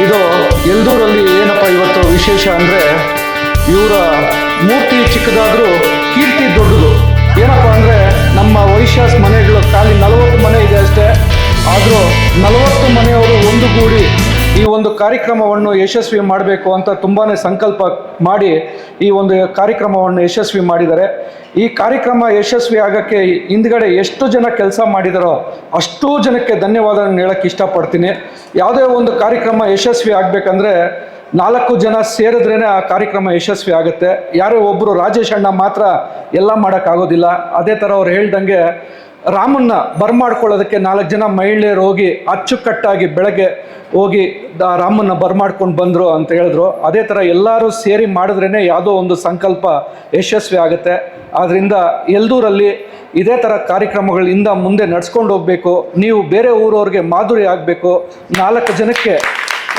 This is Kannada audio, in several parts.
ಇದು ಎಲ್ದೂರಲ್ಲಿ ಏನಪ್ಪ ಇವತ್ತು ವಿಶೇಷ ಅಂದರೆ ಇವರ ಮೂರ್ತಿ ಚಿಕ್ಕದಾದರೂ ಕೀರ್ತಿ ದೊಡ್ಡದು. ಏನಪ್ಪ ಅಂದರೆ ನಮ್ಮ ವೈಶ್ಯಾಸ್ ಮನೆಗಳು ಖಾಲಿ 40 ಮನೆ ಇದೆ ಅಷ್ಟೇ. ಆದರೂ 40 ಮನೆಯವರು ಒಂದುಗೂಡಿ ಈ ಒಂದು ಕಾರ್ಯಕ್ರಮವನ್ನು ಯಶಸ್ವಿ ಮಾಡಬೇಕು ಅಂತ ತುಂಬಾ ಸಂಕಲ್ಪ ಮಾಡಿ ಈ ಒಂದು ಕಾರ್ಯಕ್ರಮವನ್ನು ಯಶಸ್ವಿ ಮಾಡಿದ್ದಾರೆ. ಈ ಕಾರ್ಯಕ್ರಮ ಯಶಸ್ವಿ ಆಗೋಕ್ಕೆ ಹಿಂದ್ಗಡೆ ಎಷ್ಟು ಜನ ಕೆಲಸ ಮಾಡಿದಾರೋ ಅಷ್ಟೂ ಜನಕ್ಕೆ ಧನ್ಯವಾದಗಳನ್ನು ಹೇಳೋಕ್ಕೆ ಇಷ್ಟಪಡ್ತೀನಿ. ಯಾವುದೇ ಒಂದು ಕಾರ್ಯಕ್ರಮ ಯಶಸ್ವಿ ಆಗಬೇಕಂದ್ರೆ 4 ಜನ ಸೇರಿದ್ರೇ ಆ ಕಾರ್ಯಕ್ರಮ ಯಶಸ್ವಿ ಆಗುತ್ತೆ. ಯಾರೋ ಒಬ್ಬರು ರಾಜೇಶ್ ಅಣ್ಣ ಮಾತ್ರ ಎಲ್ಲ ಮಾಡೋಕ್ಕಾಗೋದಿಲ್ಲ. ಅದೇ ಥರ ಅವ್ರು ಹೇಳ್ದಂಗೆ ರಾಮನ್ನ ಬರ್ಮಾಡ್ಕೊಳ್ಳೋದಕ್ಕೆ 4 ಜನ ಮಹಿಳೆಯರು ಹೋಗಿ ಅಚ್ಚುಕಟ್ಟಾಗಿ ಬೆಳಗ್ಗೆ ಹೋಗಿ ರಾಮನ್ನ ಬರ್ಮಾಡ್ಕೊಂಡು ಬಂದರು ಅಂತ ಹೇಳಿದ್ರು. ಅದೇ ಥರ ಎಲ್ಲರೂ ಸೇರಿ ಮಾಡಿದ್ರೇ ಯಾವುದೋ ಒಂದು ಸಂಕಲ್ಪ ಯಶಸ್ವಿ ಆಗುತ್ತೆ. ಆದ್ದರಿಂದ ಎಲ್ದೂರಲ್ಲಿ ಇದೇ ಥರ ಕಾರ್ಯಕ್ರಮಗಳಿಂದ ಮುಂದೆ ನಡ್ಸ್ಕೊಂಡು ಹೋಗಬೇಕು. ನೀವು ಬೇರೆ ಊರವ್ರಿಗೆ ಮಾಧುರಿ ಆಗಬೇಕು, 4 ಜನಕ್ಕೆ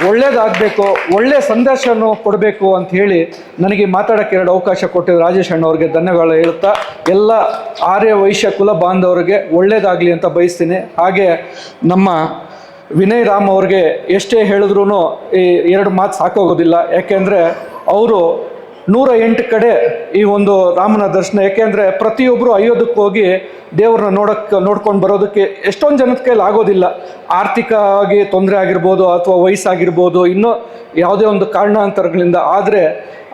ಒಳ್ಳೇದಾಗಬೇಕು, ಒಳ್ಳೆಯ ಸಂದೇಶವನ್ನು ಕೊಡಬೇಕು ಅಂತ ಹೇಳಿ ನನಗೆ ಮಾತಾಡೋಕ್ಕೆ 2 ಅವಕಾಶ ಕೊಟ್ಟಿದ್ದು ರಾಜೇಶ್ ಅಣ್ಣವ್ರಿಗೆ ಧನ್ಯವಾದ ಹೇಳುತ್ತಾ ಎಲ್ಲ ಆರ್ಯ ವೈಶ್ಯ ಕುಲ ಬಾಂಧವರಿಗೆ ಒಳ್ಳೇದಾಗಲಿ ಅಂತ ಬಯಸ್ತೀನಿ. ಹಾಗೆ ನಮ್ಮ ವಿನಯ್ ರಾಮ್ ಅವ್ರಿಗೆ ಎಷ್ಟೇ ಹೇಳಿದ್ರೂ ಈ 2 ಮಾತು ಸಾಕೋಗೋದಿಲ್ಲ. ಯಾಕೆಂದರೆ ಅವರು 108 ಕಡೆ ಈ ಒಂದು ರಾಮನ ದರ್ಶನ, ಯಾಕೆಂದರೆ ಪ್ರತಿಯೊಬ್ಬರು ಅಯೋಧ್ಯಕ್ಕೆ ಹೋಗಿ ದೇವ್ರನ್ನ ನೋಡ್ಕೊಂಡು ಬರೋದಕ್ಕೆ ಎಷ್ಟೊಂದು ಜನದ ಕೈಲಿ ಆಗೋದಿಲ್ಲ. ಆರ್ಥಿಕವಾಗಿ ತೊಂದರೆ ಆಗಿರ್ಬೋದು ಅಥವಾ ವಯಸ್ಸಾಗಿರ್ಬೋದು, ಇನ್ನೂ ಯಾವುದೇ ಒಂದು ಕಾರಣಾಂತರಗಳಿಂದ. ಆದರೆ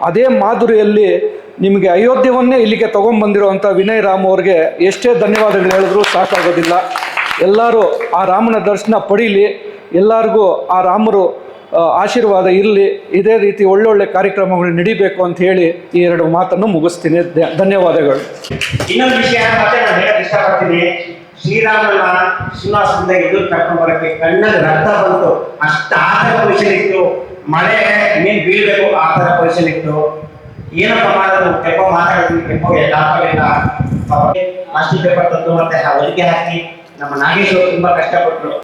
ಅದೇ ಮಾಧುರಿಯಲ್ಲಿ ನಿಮಗೆ ಅಯೋಧ್ಯವನ್ನೇ ಇಲ್ಲಿಗೆ ತೊಗೊಂಬಂದಿರೋವಂಥ ವಿನಯ್ ರಾಮ್ ಅವ್ರಿಗೆ ಎಷ್ಟೇ ಧನ್ಯವಾದಗಳು ಹೇಳಿದ್ರು ಸಾಕಾಗೋದಿಲ್ಲ. ಎಲ್ಲರೂ ಆ ರಾಮನ ದರ್ಶನ ಪಡೀಲಿ, ಎಲ್ಲರಿಗೂ ಆ ರಾಮರು ಆಶೀರ್ವಾದ ಇರಲಿ. ಇದೇ ರೀತಿ ಒಳ್ಳೊಳ್ಳೆ ಕಾರ್ಯಕ್ರಮಗಳು ನಡೀಬೇಕು ಅಂತ ಹೇಳಿ ಈ 2 ಮಾತನ್ನು ಮುಗಿಸ್ತೀನಿ. ಧನ್ಯವಾದಗಳು. ಇನ್ನೊಂದು ವಿಷಯ ಮತ್ತೆ ನಾನು ಹೇಳಕ್ ಇಷ್ಟಪಡ್ತೀನಿ. ಶ್ರೀರಾಮನ ಸಿಂಹಾಸನದ ಎದುರು ಕರ್ಕೊಂಡು ಬರೋಕ್ಕೆ ಕಣ್ಣಲ್ಲಿ ರಕ್ತ ಬಂತು, ಅಷ್ಟು ಆತರ ಪೊಸಿಷನ್ ಇತ್ತು. ಮಳೆ ಇನ್ನೇನು ಬೀಳ್ಬೇಕು ಆ ಥರ ಪೊಸಿಷನ್ ಇತ್ತು. ಏನಪ್ಪ ಮಾಡೋದು, ಕೆಪ್ಪ ಮಾತಾಡಿದ್ವಿ, ಕೆಪ್ಪಗೆ ಲಾಭಗಳಿಲ್ಲ. ಪ್ಲಾಸ್ಟಿಕ್ ಪೇಪರ್ ತಂದು ಮತ್ತೆ ಹೊಲಿಗೆ ಹಾಕಿ ನಮ್ಮ ನಾಗೇಶ್ವರು ತುಂಬಾ ಕಷ್ಟಪಟ್ಟರು.